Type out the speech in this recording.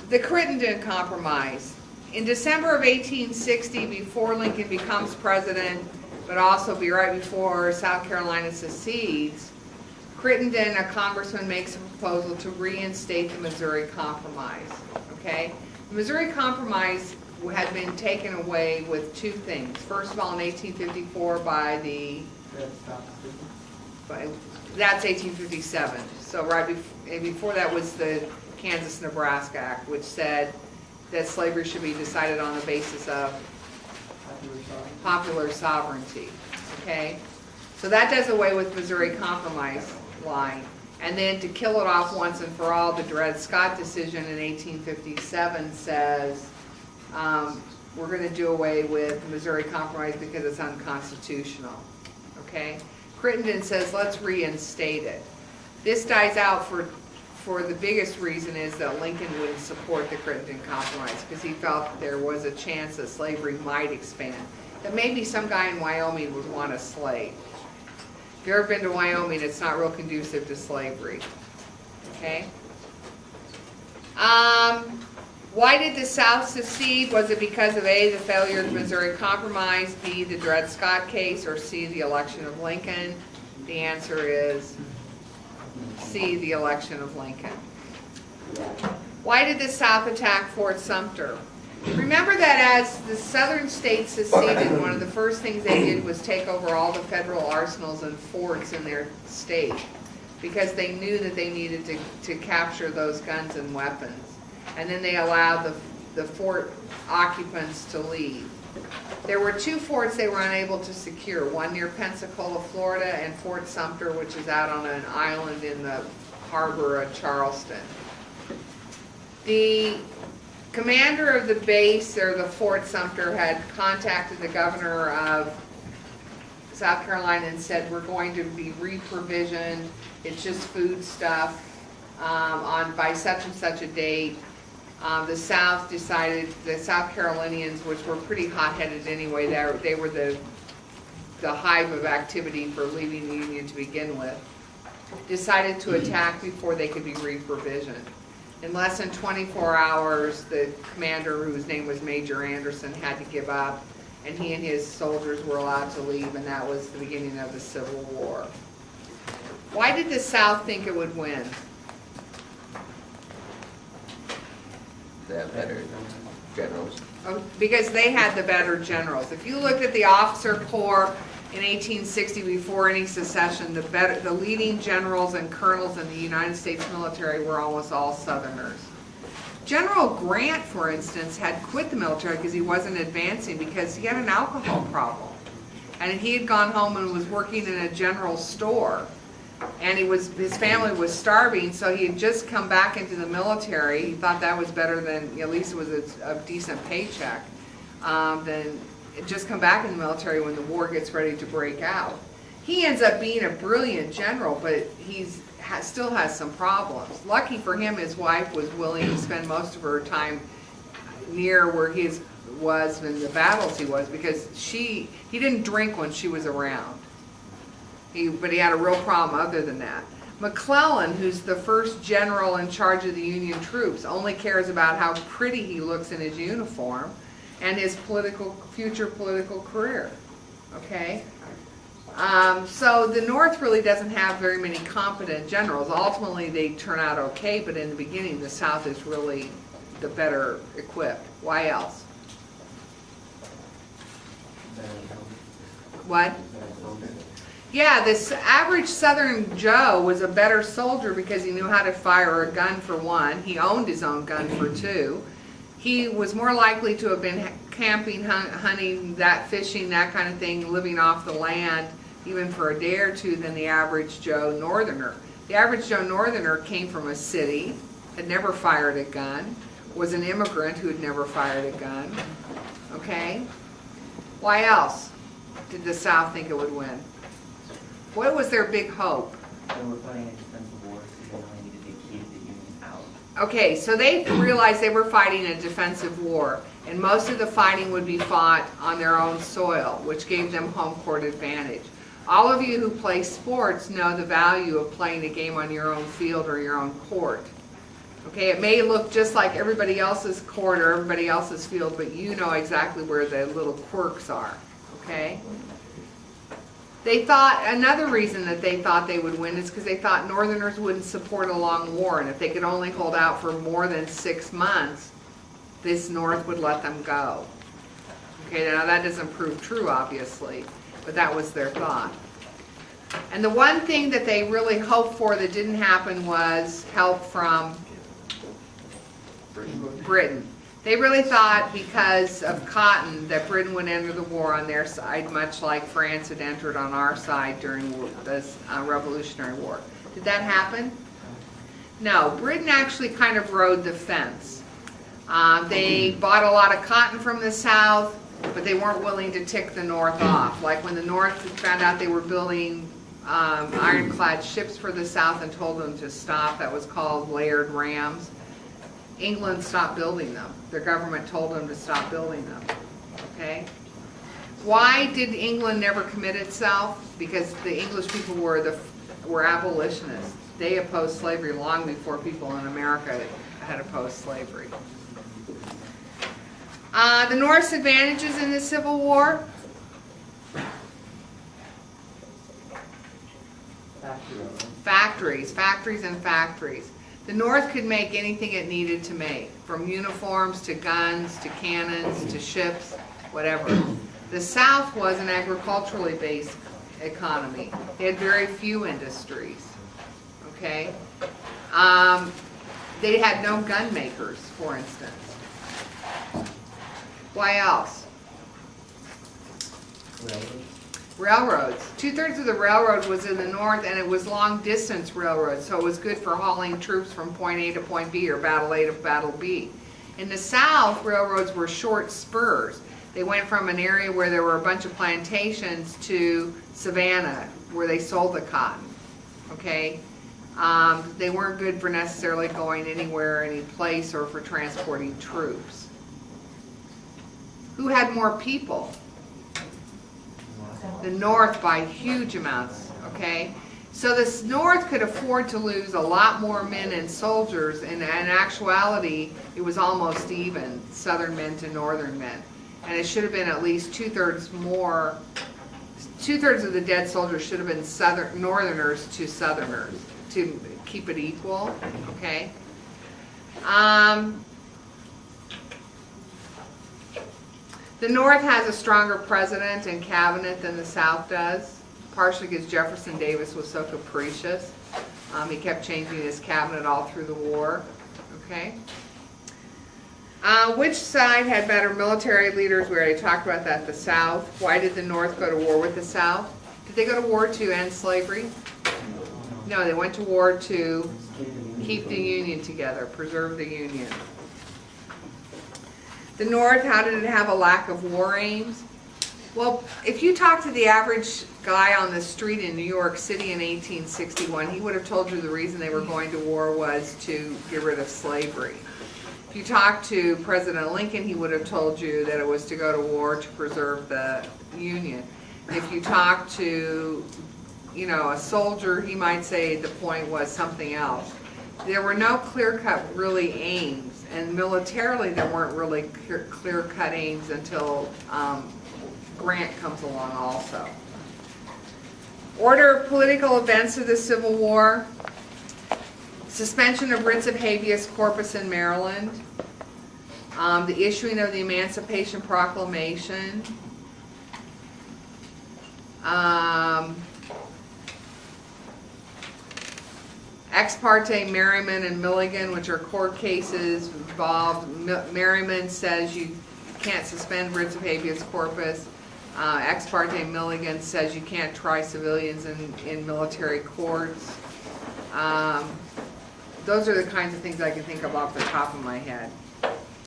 The Crittenden Compromise. In December of 1860, before Lincoln becomes president, but also right before South Carolina secedes, Crittenden, a congressman, makes a proposal to reinstate the Missouri Compromise. Okay? The Missouri Compromise had been taken away with two things. First of all, in 1854 by the... That's 1857. So right before that was the Kansas-Nebraska Act, which said that slavery should be decided on the basis of popular sovereignty. Okay? So that does away with Missouri Compromise line. And then to kill it off once and for all, the Dred Scott decision in 1857 says we're going to do away with the Missouri Compromise because it's unconstitutional. Okay? Crittenden says let's reinstate it. This dies out for the biggest reason is that Lincoln wouldn't support the Crittenden Compromise because he felt there was a chance that slavery might expand. That maybe some guy in Wyoming would want a slave. If you've ever been to Wyoming, it's not real conducive to slavery. Okay? Why did the South secede? Was it because of A, the failure of the Missouri Compromise, B, the Dred Scott case, or C, the election of Lincoln? The answer is C, the election of Lincoln. Why did the South attack Fort Sumter? Remember that as the southern states seceded, one of the first things they did was take over all the federal arsenals and forts in their state because they knew that they needed to capture those guns and weapons. And then they allowed the fort occupants to leave. There were two forts they were unable to secure, one near Pensacola, Florida, and Fort Sumter, which is out on an island in the harbor of Charleston. The commander of the base, or the Fort Sumter, had contacted the governor of South Carolina and said, we're going to be reprovisioned, it's just food stuff, by such and such a date. The South decided, the South Carolinians, which were pretty hot-headed anyway, they were the hive of activity for leaving the Union to begin with, decided to attack before they could be reprovisioned. In less than 24 hours, the commander, whose name was Major Anderson, had to give up, and he and his soldiers were allowed to leave, and that was the beginning of the Civil War. Why did the South think it would win? They have better generals. Because they had the better generals. If you looked at the officer corps in 1860 before any secession, the leading generals and colonels in the United States military were almost all Southerners. General Grant, for instance, had quit the military because he wasn't advancing because he had an alcohol problem. And he had gone home and was working in a general store. And his family was starving, so he had just come back into the military. He thought that was better than, at least it was a decent paycheck, than just come back in the military when the war gets ready to break out. He ends up being a brilliant general, but still has some problems. Lucky for him, his wife was willing to spend most of her time near where he was in the battles he was, because he didn't drink when she was around. But he had a real problem other than that. McClellan, who's the first general in charge of the Union troops, only cares about how pretty he looks in his uniform and his future political career. Okay? So the North really doesn't have very many competent generals. Ultimately, they turn out okay, but in the beginning, the South is really the better equipped. Why else? What? Yeah, this average Southern Joe was a better soldier because he knew how to fire a gun, for one. He owned his own gun, for two. He was more likely to have been camping, hunting, fishing, that kind of thing, living off the land, even for a day or two, than the average Joe Northerner. The average Joe Northerner came from a city, had never fired a gun, was an immigrant who had never fired a gun. Okay? Why else did the South think it would win? What was their big hope? They were fighting a defensive war, so they only needed to keep the Union out. Okay, so they realized they were fighting a defensive war, and most of the fighting would be fought on their own soil, which gave them home court advantage. All of you who play sports know the value of playing a game on your own field or your own court. Okay, it may look just like everybody else's court or everybody else's field, but you know exactly where the little quirks are, okay? They thought, another reason that they thought they would win is because they thought Northerners wouldn't support a long war, and if they could only hold out for more than 6 months, this North would let them go. Okay, now that doesn't prove true, obviously, but that was their thought. And the one thing that they really hoped for that didn't happen was help from Britain. They really thought because of cotton that Britain would enter the war on their side, much like France had entered on our side during this Revolutionary War. Did that happen? No, Britain actually kind of rode the fence. They bought a lot of cotton from the South, but they weren't willing to tick the North off. Like when the North found out they were building ironclad ships for the South and told them to stop, that was called layered rams. England stopped building them. Their government told them to stop building them. Okay? Why did England never commit itself? Because the English people were abolitionists. They opposed slavery long before people in America had opposed slavery. The North's advantages in the Civil War. Factories, factories, and factories. The North could make anything it needed to make, from uniforms to guns to cannons to ships, whatever. The South was an agriculturally based economy. They had very few industries. Okay? They had no gun makers, for instance. Why else? Railroads. 2/3 of the railroad was in the North, and it was long distance railroads, so it was good for hauling troops from point A to point B, or battle A to battle B. In the South, railroads were short spurs. They went from an area where there were a bunch of plantations to Savannah, where they sold the cotton. Okay? They weren't good for necessarily going anywhere, any place, or for transporting troops. Who had more people? The North by huge amounts, okay? So the North could afford to lose a lot more men and soldiers, and in actuality, it was almost even, Southern men to Northern men. And it should have been at least 2/3 more, 2/3 of the dead soldiers should have been Northerners to Southerners to keep it equal, okay? The North has a stronger president and cabinet than the South does, partially because Jefferson Davis was so capricious. He kept changing his cabinet all through the war. Okay. Which side had better military leaders? We already talked about that. The South. Why did the North go to war with the South? Did they go to war to end slavery? No, they went to war to keep the Union together, preserve the Union. The North, how did it have a lack of war aims? Well, if you talk to the average guy on the street in New York City in 1861, he would have told you the reason they were going to war was to get rid of slavery. If you talk to President Lincoln, he would have told you that it was to go to war to preserve the Union. If you talk to, a soldier, he might say the point was something else. There were no clear-cut really aims, and militarily there weren't really clear-cut aims until Grant comes along also. Order of political events of the Civil War. Suspension of writs of habeas corpus in Maryland. The issuing of the Emancipation Proclamation. Ex parte Merriman and Milligan, which are court cases involved. Merriman says you can't suspend writs of habeas corpus. Ex parte Milligan says you can't try civilians in military courts. Those are the kinds of things I can think of off the top of my head.